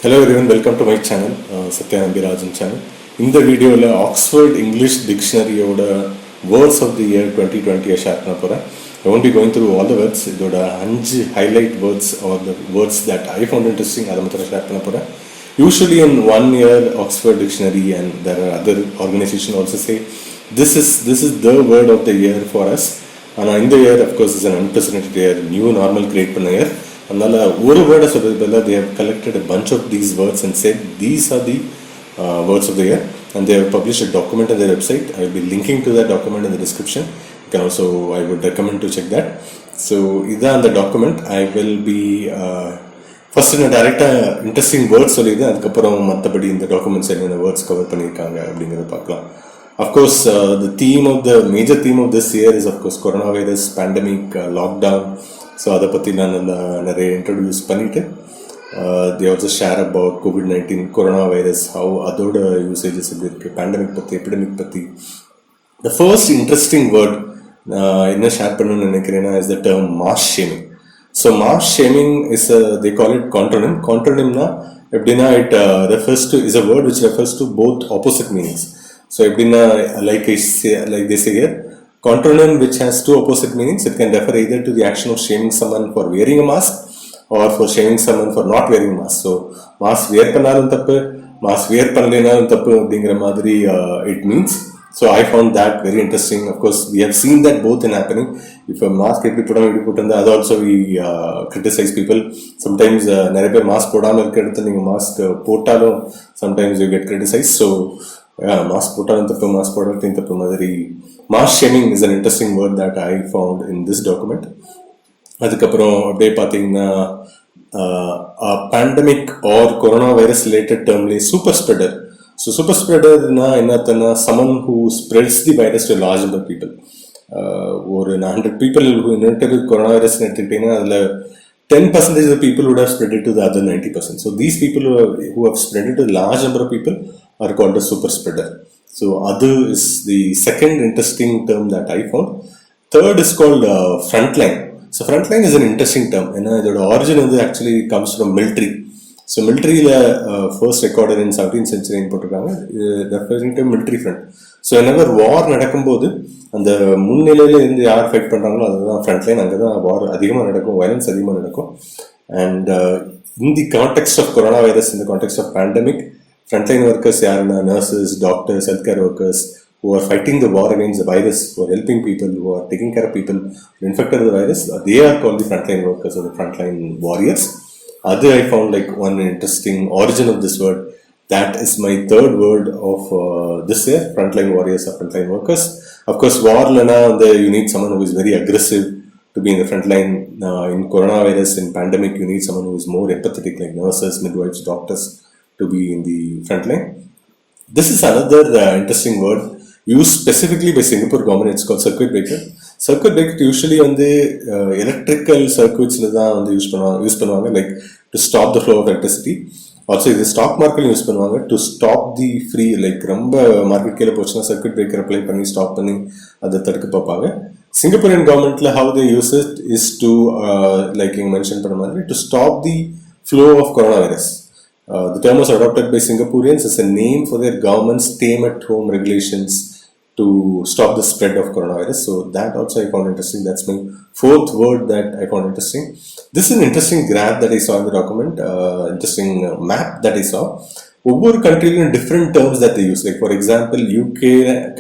Hello everyone, welcome to my channel, Satya Ambirajan channel. In the video, Oxford English Dictionary words of the year 2020 share panna. I won't be going through all the words. Idoda 5 highlight words or the words that I found interesting. Share panna. Usually in 1 year Oxford Dictionary and there are other organizations also say this is the word of the year for us. And in the year, of course, is an unprecedented year, new normal create panna year. அதனால் ஒரு வேர்டை சொல்கிறது பதிலாக they have collected a bunch of these words and said these are the words of the year, and they have published a document on their website. I will be linking to that document in the description. You can also, I would recommend to check that. So இதான் அந்த document. I will be first நான் டைரெக்டாக interesting words சொல்லியிருந்தேன், அதுக்கப்புறம் மற்றபடி இந்த documents என்னென்ன words cover பண்ணியிருக்காங்க அப்படிங்கிறத பார்க்கலாம். Of course, the major theme of this year is of course coronavirus, pandemic, lockdown. So அதை பற்றி நான் நிறைய இன்ட்ரடியூஸ் பண்ணிவிட்டு they also share about COVID-19, corona virus, how அதோட யூசேஜஸ் எப்படி இருக்குது, பேண்டமிக் பற்றி, எபிடமிக் பற்றி. த ஃபர்ஸ்ட் இன்ட்ரெஸ்டிங் வேர்ட் என்ன ஷேர் பண்ணணும்னு நினைக்கிறேன்னா is the term mass shaming. So mass shaming is they call it contronym. கான்ட்ரோனிம்னா எப்படின்னா it refers to is a word which refers to both opposite meanings. So எப்படின்னா like they say here, contronym which has two opposite meanings. It can refer either to the action of shaming someone for wearing a mask or for shaming someone for not wearing a mask. So mask wear பண்ணாலும் தப்பு, mask wear பண்ணலைனாலும் தப்பு அப்படிங்கிற மாதிரி it means. So I found that very interesting. Of course, we have seen that both in happening. If a mask எப்படி போடாமல் எப்படி போட்டிருந்தா அது also we criticize people. Sometimes நிறைய பேர் மாஸ்க் போடாமல் இருக்கிற இடத்துல நீங்கள் மாஸ்க் போட்டாலும் sometimes you get criticized. So mask போட்டாலும் தப்பு, மாஸ்க் போடாலும் தப்பு மாதிரி mass shaming is an interesting word that I found in this document. அதுக்கப்புறம் அப்படியே பார்த்தீங்கன்னா pandemic or corona virus related டேர்ம்லேயே சூப்பர் ஸ்ப்ரெடர். ஸோ சூப்பர் ஸ்ப்ரெடர்னா என்னத்தன்னா someone who spreads the virus to a large number of people. ஒரு 100 people inherited corona virus எடுத்துக்கிட்டீங்கன்னா அதில் 10% of the people would have spread it to the other 90%. So these people who have spread it to a large number of people are called a super spreader. So other is the second interesting term that I found. Third is called frontline. So frontline is an interesting term. And the origin of it actually comes from military. So military first recorded in 17th century in Portugal, referring to military front. So whenever war நடக்கும்போது அந்த முன்னிலையில இருந்து யார் fight பண்றாங்களோ அதுதான் Frontline. அங்கே தான் வார் அதிகமாக நடக்கும், வயலன்ஸ் அதிகமாக நடக்கும். And in the context of corona virus, in the context of pandemic, frontline workers are nurses, doctors, healthcare workers who are fighting the war against the virus, who are helping people, who are taking care of people infected with the virus. They are called the frontline workers or the frontline warriors. Other I found like one interesting origin of this word. That is my third word of this year, frontline warriors or frontline workers. Of course, war lana you need someone who is very aggressive to be in the front line. In coronavirus, in pandemic, you need someone who is more empathetic, like nurses, midwives, doctors, to be in the front line. This is another interesting word used specifically by Singapore government. It's called circuit breaker. Circuit breaker usually on the electrical circuits use பண்ணுவாங்க, like to stop the flow of electricity. Also இது stock market use பண்ணுவாங்க to stop the free, like ரொம்ப market கீழே போச்சுன்னா circuit breaker apply பண்ணி stop பண்ணி அதை தடுக்க பார்ப்பாங்க. சிங்கப்பூரியன் கவர்மெண்ட்ல how they use it is to like you mentioned பண்ண மாதிரி to stop the flow of coronavirus. The term was adopted by Singaporeans as a name for their government's stay-at-home regulations to stop the spread of coronavirus. So that also I found interesting. That's my fourth word that I found interesting. This is an interesting graph that I saw in the document, interesting map that I saw. Over country different terms that they use. Like for example, UK,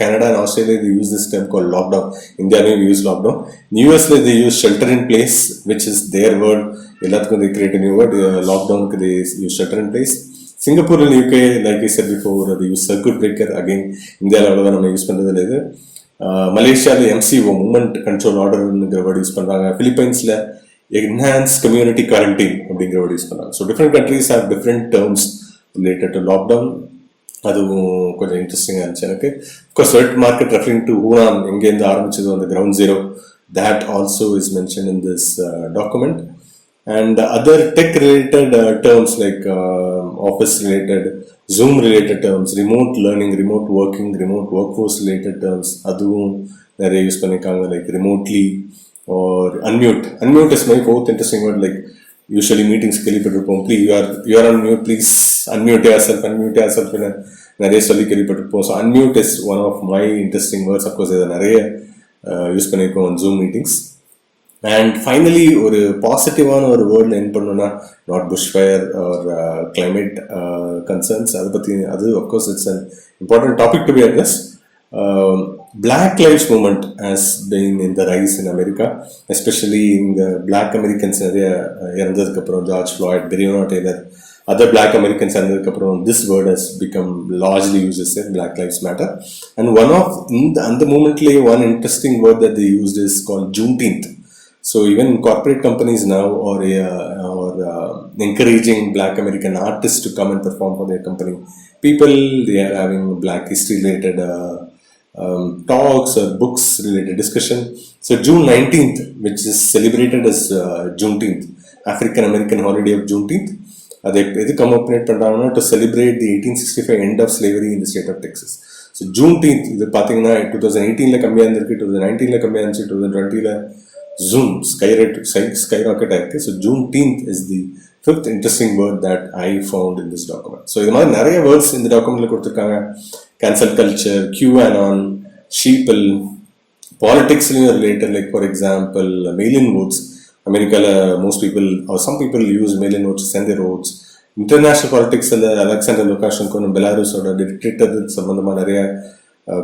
Canada and Australia, they use this term called lockdown. India we use lockdown. In US they use shelter in place, which is their word. They create a new word. Lockdown they use shelter in place. Singapore and UK, like I said before, they use circuit breaker. Again, India we use it. Malaysia MCO, movement control order word use பண்றாங்க. Philippines enhanced community quarantine அப்படிங்கிற word use பண்றாங்க. So different countries have different terms related to lockdown. அதுவும் கொஞ்சம் இன்ட்ரெஸ்டிங்காக இருந்துச்சு எனக்கு. Of course, market referring to Wuhan, எங்கேருந்து ஆரம்பிச்சது அந்த ground zero, that also is mentioned in this document. And other tech related terms like office related, Zoom related terms, remote learning, remote working, remote workforce related terms, அதுவும் நிறைய use பண்ணியிருக்காங்க, like remotely or unmute. Unmute is my fourth interesting word, like usually meetings கேள்விப்பட்டிருப்போம். You are on mute, please unmute yourself நிறைய சொல்லி கேள்விப்பட்டிருப்போம். So unmute is one of my interesting words. Of course இதை நிறைய use பண்ணியிருக்கோம் zoom meetings. And finally ஒரு பாசிட்டிவான ஒரு வேர்டில் என் பண்ணணும்னா not bush fire or climate concerns. அதை பற்றி அது of course it's an important topic to be address. Black Lives Movement has been in the rise in America, especially in the Black Americans நிறைய இறந்ததுக்கு அப்புறம், George Floyd, Breonna Taylor, other Black Americans இறந்ததுக்கு அப்புறம் this word has become largely used as Black Lives Matter. And one of அந்த மூமெண்ட்லேயே one interesting word that they used is called Juneteenth. So even corporate companies now are encouraging Black American artists to come and perform for their company. People, they are having Black history related talks or books related discussion. So June 19th, which is celebrated as Juneteenth, African American holiday of Juneteenth, அதை எது கமெமரேட் பண்ணுறாங்கன்னா to celebrate the 1865 end of slavery in the state of Texas. So Juneteenth இது பார்த்தீங்கன்னா 2018 கம்மியாக இருந்திருக்கு, 2019 கம்மியாக இருந்துச்சு, 2020 Zoom skyrocket ஆயிருக்கு. So Juneteenth is the fifth interesting word that I found in this document. So இது மாதிரி நிறைய வேர்ட்ஸ் இந்த டாக்குமெண்ட்ல கொடுத்துருக்காங்க. கேன்சல் கல்ச்சர், QAnon, ஷீப்பிள், பாலிடிக்ஸ்லையும் related. Like for example mail in votes. அமெரிக்காவில் most people are some people use mail in votes to send their votes. International பாலிடிக்ஸில் Alexander Lukashenko பெலாருஸோட டிக்டேட்டர் சம்பந்தமாக நிறைய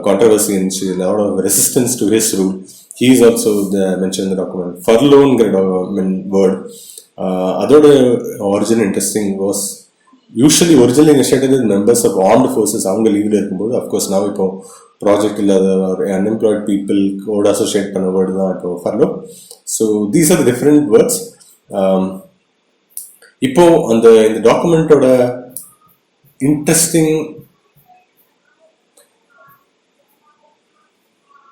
கான்ட்ரவர்சி இருந்துச்சு. Lot of resistance to his rule. He is also mentioned in the document. Furlough word. அதோட origin interesting was usually originally initiated with members of armed forces. அவங்க லீவ்ல இருக்கும்போது, of course now இப்போ project இல்லாத unemployed people code associate பண்ண word தான் இப்போ furlough. So these are different words. இப்போ இந்த டாக்குமெண்ட்டோட இன்ட்ரெஸ்டிங்,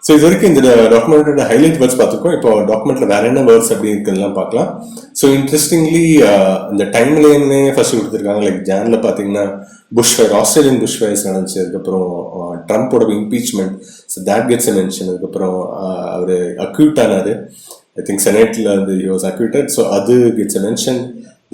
ஸோ இது வரைக்கும் இந்த டாக்குமெண்ட்டோட ஹைலைட் வேர்ட்ஸ் பார்த்துருக்கோம். இப்போ டாக்குமெண்ட்ல வேற என்ன வேர்ட்ஸ் அப்படி இருக்குதுலாம் பார்க்கலாம். ஸோ இன்ட்ரெஸ்டிங்லி இந்த டைம் லைனே ஃபர்ஸ்ட் கொடுத்துருக்காங்க. லைக் ஜான்ல பார்த்தீங்கன்னா bush fire, Australian bush fires நடந்துச்சு. அதுக்கப்புறம் ட்ரம்ப்போட impeachment, so that gets mention. அதுக்கப்புறம் அவர் அக்யூட் ஆனாரு, ஐ திங்க் செனேட்ல வந்து ஹி வாஸ் அக்யூட்டட், ஸோ அது கெட்ஸ் மென்ஷன்.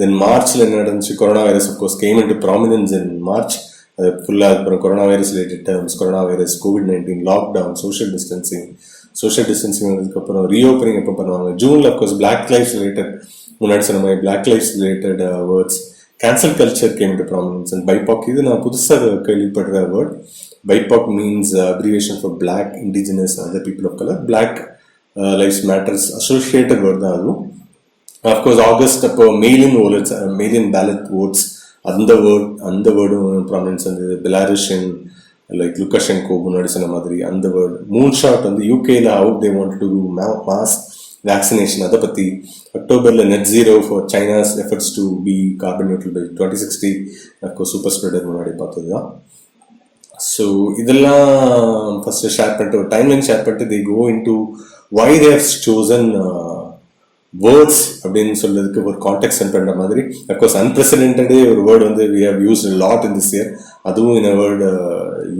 தென் மார்ச்ல என்ன நடந்துச்சு, corona virus of course came in to prominence in March. அது ஃபுல்லாக அப்புறம் corona virus related terms, corona virus, COVID-19, lockdown, social distancing அதுக்கப்புறம் ரீஓப்பனிங் எப்போ பண்ணுவாங்க. ஜூனில் அஃப்கோர்ஸ் பிளாக் லைஃப்ஸ் ரிலேட்டட், முன்னாடி சொன்ன மாதிரி black lives related words. Cancel culture came to prominence. And BIPOC, இது நான் புதுசாக கேள்விப்படுற வேர்ட். BIPOC means abbreviation for black, indigenous, other people of colour. Black lives matters associated word தான் அதுவும். அஃப்கோர்ஸ் ஆகஸ்ட் அப்போ மெயில்-இன் பேலட் ஓட்ஸ், அந்த வேர்டும் ப்ராமினன்ஸ் இருந்தது. பெலாருஷியன் லைக் லுகாஷென்கோ முன்னாடி சொன்ன மாதிரி அந்த வேர்டு. மூன் ஷாட் வந்து யூகேல how they want to do mass vaccination, அதை பற்றி. அக்டோபரில் net zero for China's efforts to be carbon neutral by 2060. Super spreader முன்னாடி பார்த்தது தான். ஸோ இதெல்லாம் ஃபர்ஸ்ட் ஷேர் பண்ணிட்டு ஒரு டைம்லைன் ஷேர் பண்ணிட்டு they go in to why they have chosen words அப்படின்னு சொல்றதுக்கு ஒரு கான்டெக்ட் சென்ட் பண்ற மாதிரி. அஃப்கோர்ஸ் அன்பிரசிடென்டடே ஒரு வேர்டு வந்து we have used a lot in this year. அதுவும் இந்த word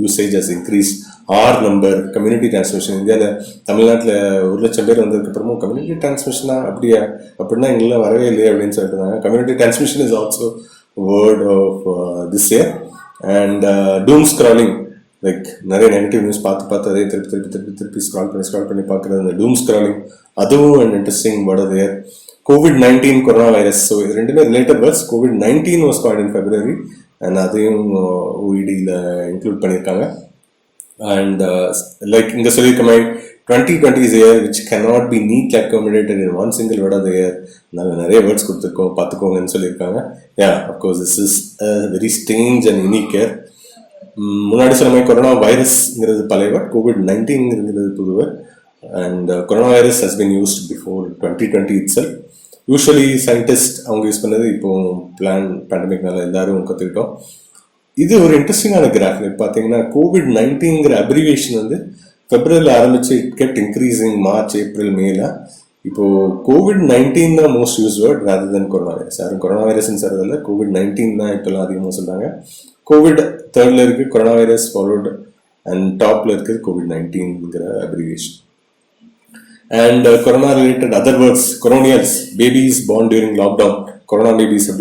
usage has increased. R number, community transmission. இந்தியாவில் தமிழ்நாட்டில் 1,00,000 பேர் வந்ததுக்கு அப்புறமும் கம்யூனிட்டி டிரான்ஸ்மிஷனா அப்படின்னா எங்கெல்லாம் வரவே இல்லையே அப்படின்னு சொல்லிட்டு இருந்தாங்க. Community transmission is also word of this year. And doom scrolling, like நிறைய நெகட்டிவ் நியூஸ் பார்த்து அதே திருப்பி ஸ்க்ரால் பண்ணி பார்க்குறது, அந்த டூம் ஸ்க்ராலிங், அதுவும் அண்ட் இன்ட்ரெஸ்டிங் வேர்ட் அது. COVID-19, corona virus. ஸோ இது ரெண்டுமே related words. COVID-19 was coined in February and அதையும் OEDயில் இன்க்ளூட் பண்ணியிருக்காங்க. அண்ட் லைக் இங்கே சொல்லியிருக்க மாதிரி 2020 is a year which cannot be neatly accommodated in one single word of the year. நாங்கள் நிறைய வேர்ட்ஸ் கொடுத்துருக்கோம், பார்த்துக்கோங்கன்னு சொல்லியிருக்காங்க. Of course this is a very strange and unique year. முன்னாடி சொன்ன மாதிரி கொரோனா வைரஸ்ங்கிறது பழைய வேர்ட், COVID-19ங்கிறது புது word. And corona virus has been used before 2020 itself. Usually scientist அவங்க யூஸ் பண்ணது இப்போ பேண்டமிக்னால எல்லாரும் கற்றுக்கிட்டோம். இது ஒரு இன்ட்ரெஸ்டிங்கான கிராஃப். பார்த்தீங்கன்னா COVID-19ங்கிற அப்ரிவேஷன் வந்து February ஆரம்பிச்சு it get increasing March, April, மேல. இப்போ COVID-19 தான் மோஸ்ட் யூஸ் வேர்ட் ரேதர் தென் கொரோனா வைரஸ். யாரும் கொரோனா வைரஸ்ன்னு சொல்றதில்ல, COVID-19 தான் இப்பெல்லாம் அதிகமாக சொல்றாங்க. கோவிட் தேர்ட்ல இருக்கு, கொரோனா வைரஸ் ஃபாலோட், அண்ட் டாப்ல இருக்குது COVID-19ங்கிற abbreviation. And corona-related other words, coronials, babies born during lockdown, corona babies or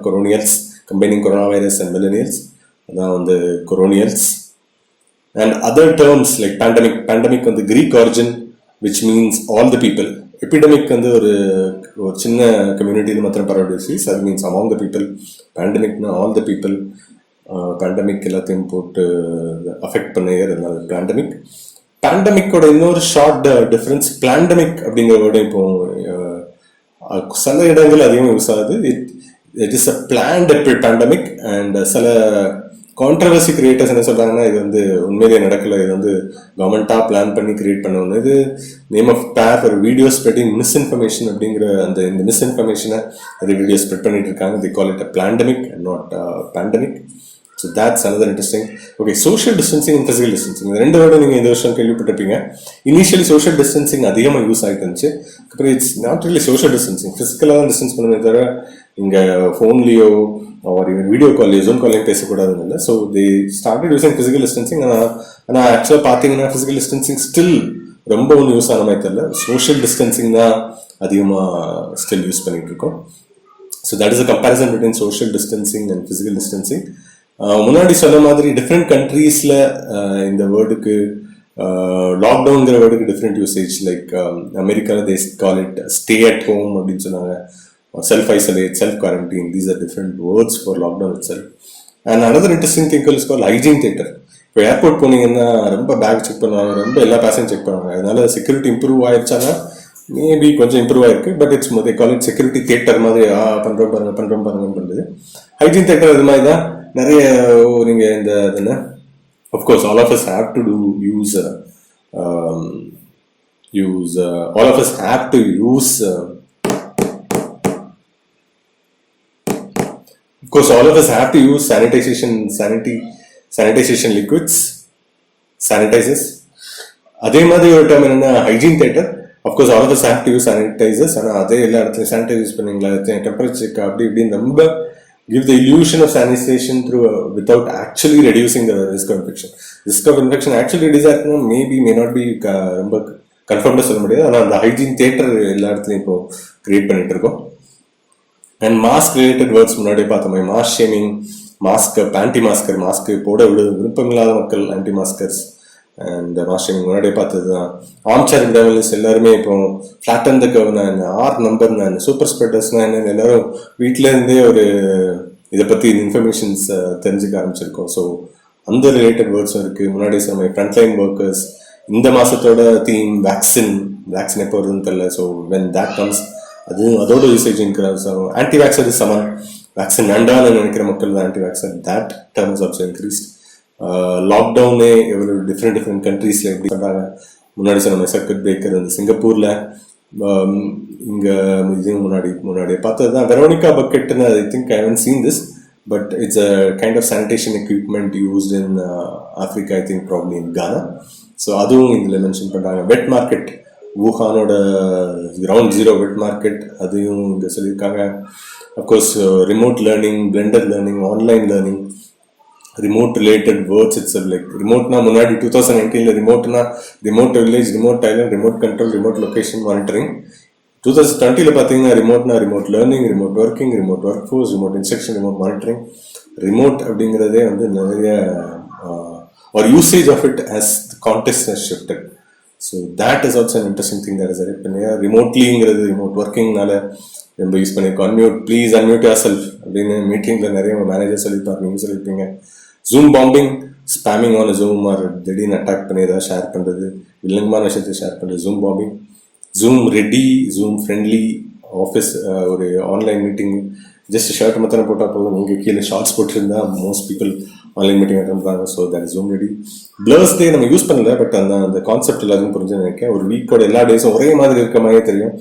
coronials, combining coronavirus and millennials, now the coronials. And other terms like pandemic on the Greek origin, which means all the people. Epidemic on the chinna community disease, that means among the people. Pandemic na all the people. Pandemic எல்லாத்தையும் போட்டு affect பண்ணியதுனால பேண்டமிக்கோட இன்னொரு short difference பிளாண்டமிக் அப்படிங்கிற word இப்போ சில இடங்கள் அதிகமாக use ஆகுது. It is a plant pandemic. And சில கான்ட்ரவர்சி கிரியேட்டர்ஸ் என்ன சொல்றாங்கன்னா இது வந்து உண்மையிலேயே நடக்கல, இது வந்து கவர்மெண்டா பிளான் பண்ணி கிரியேட் பண்ணணும். இது நேம் ஆஃப் பேர் ஒரு வீடியோ ஸ்ப்ரெட்டிங் மிஸ்இன்ஃபர்மேஷன் அப்படிங்கிற இந்த மிஸ்இன்ஃபர்மேஷனை அது வீடியோ ஸ்ப்ரெட் பண்ணிட்டு இருக்காங்க. They call it a plandemic and not pandemic. So that's another interesting. Okay, social distancing and physical distancing. இந்த ரெண்டு வேர்டும் நீங்கள் இந்த வருஷம் கேள்விப்பட்டிருப்பீங்க. இனிஷியலி சோஷியல் டிஸ்டன்சிங் அதிகமாக யூஸ் ஆகிட்டு இருந்துச்சு. அப்புறம் it's not really social distancing, ஃபிசிக்கலாக தான் டிஸ்டன்ஸ் பண்ணுமே தவிர இங்கே ஃபோன்லேயோ ஒரு வீடியோ கால்லையோ ஜூம் கால்லையும் பேசக்கூடாதுன்னு இல்லை. So they started using physical distancing. ஆனால் ஆக்சுவலாக பார்த்தீங்கன்னா ஃபிசிக்கல் டிஸ்டன்சிங் ஸ்டில் ரொம்ப ஒன்றும் யூஸ் ஆன மாதிரி தெரியல. சோஷியல் டிஸ்டன்சிங் தான் அதிகமாக ஸ்டில் யூஸ் பண்ணிட்டு இருக்கோம். So that is a comparison between social distancing and physical distancing. முன்னாடி சொன்ன மாதிரி டிஃப்ரெண்ட் கண்ட்ரீஸ்ல இந்த வேர்டுக்கு லாக்டவுன்ங்கிற வேர்டுக்கு டிஃப்ரெண்ட் யூசேஜ். லைக் அமெரிக்காவில் they call it stay at home அப்படின்னு சொன்னாங்க, self isolate, self quarantine. These are different words for lockdown itself. And another interesting thing is call hygiene theatre. இப்போ ஏர்போர்ட் போனீங்கன்னா ரொம்ப back check பண்ணுவாங்க, ரொம்ப எல்லா passenger check பண்ணுவாங்க. அதனால செக்யூரிட்டி இம்ப்ரூவ் ஆயிடுச்சானா மேபி கொஞ்சம் இம்ப்ரூவ் ஆயிருக்கு. But it's they call it security theatre மாதிரி பண்றோம் பாருங்கன்னு பண்றது. ஹைஜீன் தியேட்டர் அது மாதிரி தான் நிறைய நீங்க இந்த என்ன of course all of us have to do use all of us have to use course all of us have to use sanitation liquids, sanitizers. அதே மாதிரி ஒரு டேர்ம் என்னன்னா hygiene theatre. Of course all of us have to use sanitizers. ஆனால் அதே எல்லா இடத்துலையும் sanitize use பண்ணீங்களா, temperature check அப்படி இப்படின்னு ரொம்ப give the illusion of sanitation through without actually reducing the risk of infection. Risk of infection actually reduce maybe may not be ரொம்ப கன்ஃபார்ம்டாக சொல்ல முடியாது. ஆனால் அந்த ஹைஜீன் தியேட்டர் எல்லா இடத்துலையும் இப்போ கிரியேட் பண்ணிட்டு இருக்கோம். அண்ட் மாஸ்க் ரிலேட்டட் வேர்ட்ஸ் முன்னாடியே பார்த்தோம். Mask shaming, mask anti masker, mask போட விருப்பமில்லாத மக்கள் anti maskers. And mask shaming முன்னாடியே பார்த்தது தான். ஆம்சேர் டெவலப்ஸ் எல்லாருமே இப்போ ஃபிளாட் அண்ட் த கர்வ்னா என்ன, ஆர் நம்பர்னா என்ன, சூப்பர் ஸ்ப்ரெடர்ஸ்னா என்னன்னு எல்லாரும் வீட்டில இருந்தே ஒரு இதை பற்றி இன்ஃபர்மேஷன்ஸ் தெரிஞ்சுக்க ஆரம்பிச்சிருக்கோம். ஸோ அந்த ரிலேட்டட் வேர்ட்ஸும் இருக்கு. முன்னாடி சொன்ன ஃப்ரண்ட்லைன் ஒர்க்கர்ஸ். இந்த மாசத்தோட தீம் வேக்சின் எப்போ வருதுன்னு தெரியல. ஸோ வென் தேட் கம்ஸ் அதோட யூசேஜ் இன்க்ரீஸ் ஆகும். Anti vaxxer is someone, vaccine வேண்டாம்னு நினைக்கிற மக்கள் தான் anti vaxxer. That term is also increased. லாக்டவுனே எவ்வளோ டிஃப்ரெண்ட் கண்ட்ரீஸ்ல எப்படி பண்ணுறாங்க. முன்னாடி சொன்ன சர்க்கிட் பிரேக்கர் வந்து சிங்கப்பூர்ல, இங்கே இது முன்னாடியே பார்த்தது தான் வெரோனிகா பக்கெட்னு. I think I haven't seen this, but it's a kind of sanitation equipment used in Africa, I think probably in Ghana. So அதுவும் இதில் மென்ஷன் பண்ணுறாங்க. வெட் மார்க்கெட், வூஹானோட கிரவுண்ட் ஜீரோ வெட் மார்க்கெட், அதையும் இங்கே சொல்லியிருக்காங்க. Of course remote learning, blended learning, online learning, remote related words it's like ரிமோட்னா முன்னாடி 2019 ரிமோட்னா remote village, remote island, remote control, remote location monitoring. 2020 பார்த்தீங்கன்னா ரிமோட்னா remote learning, remote working, remote work force, remote instruction, remote monitoring. Remote அப்படிங்கிறதே வந்து நிறைய ஒரு usage of it has context has shifted. So that is also interesting thing. That is ரிமோட்லிங்கிறது remote ஒர்க்கிங்னால ரொம்ப use பண்ணியிருக்கோம். Unmute please unmute yourself அப்படின்னு மீட்டிங்கில் நிறைய மேனேஜர் சொல்லியிருப்பாங்க, நீங்கள் சொல்லியிருப்பீங்க. Zoom bombing, spamming on zoom or திடீர்னு அட்டாக் பண்ணி ஏதாவது ஷேர் பண்ணுறது, வில்லங்கமான விஷயத்தை ஷேர் பண்ணுறது, zoom bombing. Zoom ready, zoom friendly office, ஒரு ஆன்லைன் மீட்டிங் ஜஸ்ட் ஷர்ட் மாத்திரம் போட்டால் போதும், உங்கள் கீழே ஷார்ட்ஸ் போட்டிருந்தா most people online meeting attend பண்ணுறாங்க. So that is zoom ready. Blursday நம்ம யூஸ் பண்ணல, பட் அந்த கான்செப்ட் எல்லாருக்கும் புரிஞ்சுன்னு நினைக்கிறேன். ஒரு வீக்கோட எல்லா டேஸும் ஒரே மாதிரி இருக்க மாதிரியே தெரியும்.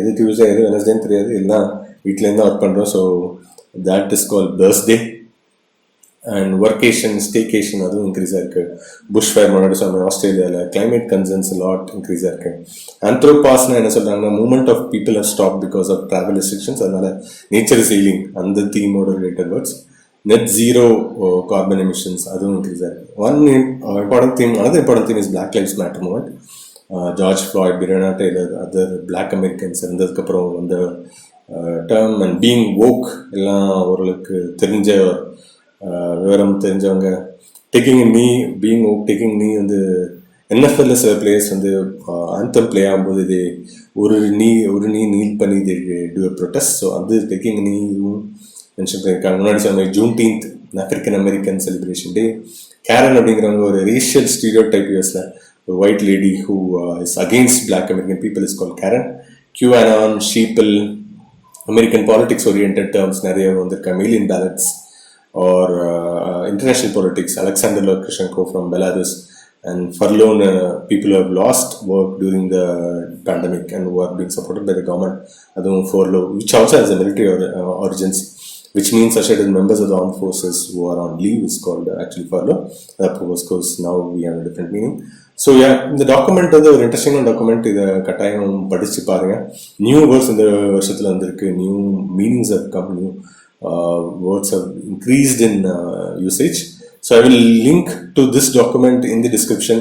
எது டியூஸ்டே எது வெனஸ்டேன்னு தெரியாது, எல்லாம் வீட்டிலேருந்து ஒர்க் பண்ணுறோம். So that is call blursday. And workation, staycation அதுவும் இன்க்ரீஸ் ஆயிருக்கு. புஷ் ஃபயர் முன்னாடி சொன்ன ஆஸ்திரேலியாவில் கிளைமேட் கன்சர்ன்ஸ் லாட் இன்க்ரீஸ் ஆயிருக்கு. ஆந்த்ரோபாஸ்னா என்ன சொல்றாங்கன்னா, movement of people have stop because of travel restrictions. அதனால நேச்சர் இஸ் ஹீலிங், அந்த தீமோட related words. Net zero carbon emissions அதுவும் இன்க்ரீஸ் ஆயிருக்கு. One important theme, another important theme is Black Lives Matter movement. George Floyd, Breonna Taylor, other Black Americans இருந்ததுக்கப்புறம் அந்த term and being woke எல்லாம் ஓரளவுக்கு தெரிஞ்ச விவரம் தெரிஞ்சவங்க. Taking me being woke, taking me வந்து என்எஃப்எல்ல சில பிளேயர்ஸ் வந்து ஆந்தம் பிளே ஆகும்போது இது ஒரு நீ நீல் பண்ணி இது டூ ப்ரொட்டஸ்ட். ஸோ அது டேக்கிங் நீயும் மென்ஷன் பண்ணியிருக்காங்க. முன்னாடி சொன்ன Juneteenth African American celebration day. Karen அப்படிங்கிறவங்க ஒரு ரேஷியல் ஸ்டீரியோ டைப் யூஎஸ்ல ஒரு white lady who is against Black American people is call Karen. QAnon, sheeple, American politics orient terms நிறைய வந்திருக்காங்க. Mail in ballots are international politics. Alexander Lukashenko from Belarus and furloughed people who have lost work during the pandemic and who are being supported by the government. Adum furlough, which also has a military origins, which means such as members of the armed forces who are on leave is called actually furlough. That of course now we have a different meaning. So yeah, the document வந்து ஒரு இன்ட்ரெஸ்டிங்கான document. இதை கட்டாயம் படிச்சு பாருங்க. New words இந்த வருஷத்துல வந்திருக்கு. New meanings have come, new words have increased in usage. So I will link to this document in the description.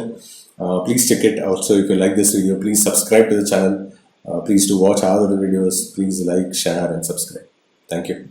Please check it. Also, if you like this video, please subscribe to the channel. Please do watch other videos. Please like, share and subscribe. Thank you.